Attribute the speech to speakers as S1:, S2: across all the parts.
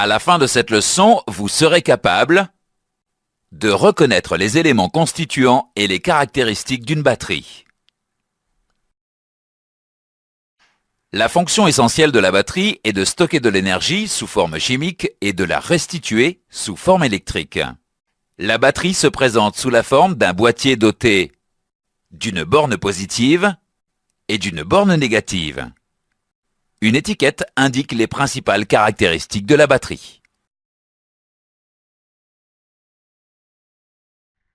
S1: À la fin de cette leçon, vous serez capable de reconnaître les éléments constituants et les caractéristiques d'une batterie. La fonction essentielle de la batterie est de stocker de l'énergie sous forme chimique et de la restituer sous forme électrique. La batterie se présente sous la forme d'un boîtier doté d'une borne positive et d'une borne négative. Une étiquette indique les principales caractéristiques de la batterie.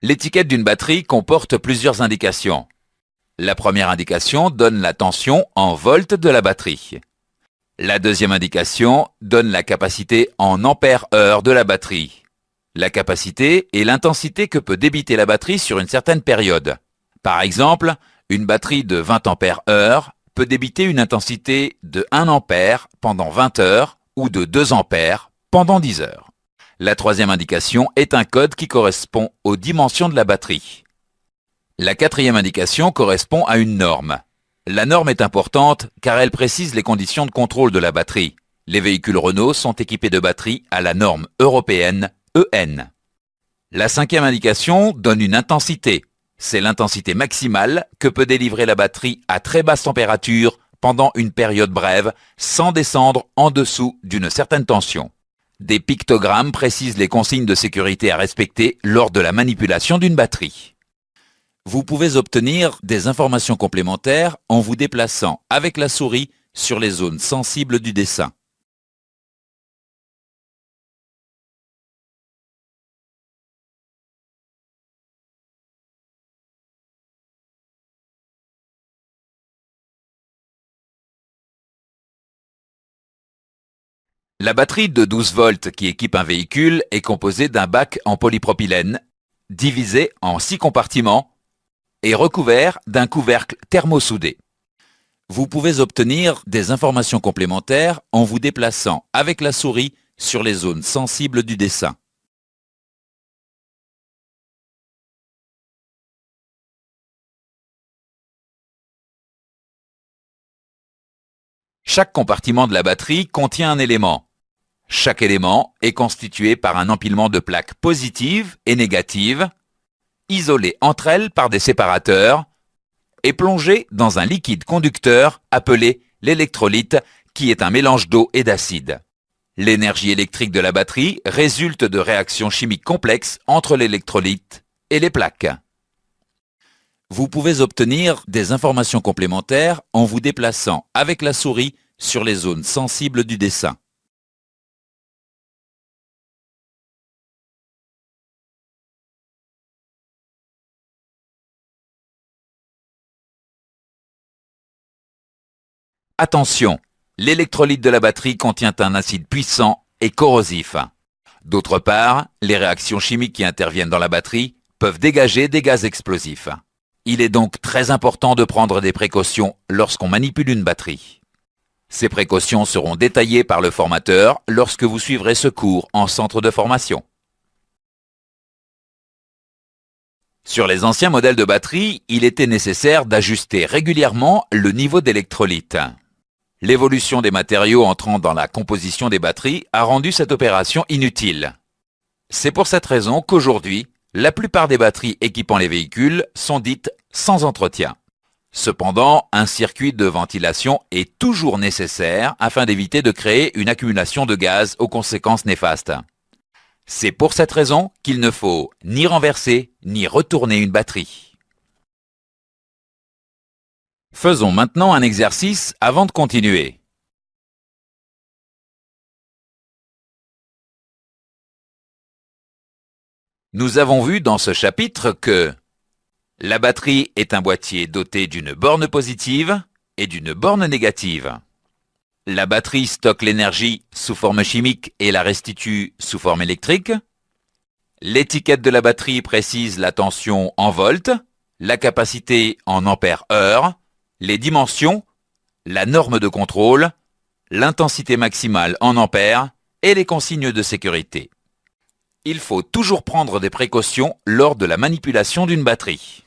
S1: L'étiquette d'une batterie comporte plusieurs indications. La première indication donne la tension en volts de la batterie. La deuxième indication donne la capacité en ampères-heure de la batterie. La capacité est l'intensité que peut débiter la batterie sur une certaine période. Par exemple, une batterie de 20 ampères-heure peut débiter une intensité de 1 ampère pendant 20 heures ou de 2 ampères pendant 10 heures. La troisième indication est un code qui correspond aux dimensions de la batterie. La quatrième indication correspond à une norme. La norme est importante car elle précise les conditions de contrôle de la batterie. Les véhicules Renault sont équipés de batteries à la norme européenne EN. La cinquième indication donne une intensité. C'est l'intensité maximale que peut délivrer la batterie à très basse température pendant une période brève sans descendre en dessous d'une certaine tension. Des pictogrammes précisent les consignes de sécurité à respecter lors de la manipulation d'une batterie. Vous pouvez obtenir des informations complémentaires en vous déplaçant avec la souris sur les zones sensibles du dessin. La batterie de 12 volts qui équipe un véhicule est composée d'un bac en polypropylène, divisé en 6 compartiments et recouvert d'un couvercle thermosoudé. Vous pouvez obtenir des informations complémentaires en vous déplaçant avec la souris sur les zones sensibles du dessin. Chaque compartiment de la batterie contient un élément. Chaque élément est constitué par un empilement de plaques positives et négatives, isolées entre elles par des séparateurs et plongées dans un liquide conducteur appelé l'électrolyte, qui est un mélange d'eau et d'acide. L'énergie électrique de la batterie résulte de réactions chimiques complexes entre l'électrolyte et les plaques. Vous pouvez obtenir des informations complémentaires en vous déplaçant avec la souris sur les zones sensibles du dessin. Attention, l'électrolyte de la batterie contient un acide puissant et corrosif. D'autre part, les réactions chimiques qui interviennent dans la batterie peuvent dégager des gaz explosifs. Il est donc très important de prendre des précautions lorsqu'on manipule une batterie. Ces précautions seront détaillées par le formateur lorsque vous suivrez ce cours en centre de formation. Sur les anciens modèles de batterie, il était nécessaire d'ajuster régulièrement le niveau d'électrolyte. L'évolution des matériaux entrant dans la composition des batteries a rendu cette opération inutile. C'est pour cette raison qu'aujourd'hui, la plupart des batteries équipant les véhicules sont dites sans entretien. Cependant, un circuit de ventilation est toujours nécessaire afin d'éviter de créer une accumulation de gaz aux conséquences néfastes. C'est pour cette raison qu'il ne faut ni renverser ni retourner une batterie. Faisons maintenant un exercice avant de continuer. Nous avons vu dans ce chapitre que la batterie est un boîtier doté d'une borne positive et d'une borne négative. La batterie stocke l'énergie sous forme chimique et la restitue sous forme électrique. L'étiquette de la batterie précise la tension en volts, la capacité en ampères-heure, les dimensions, la norme de contrôle, l'intensité maximale en ampères et les consignes de sécurité. Il faut toujours prendre des précautions lors de la manipulation d'une batterie.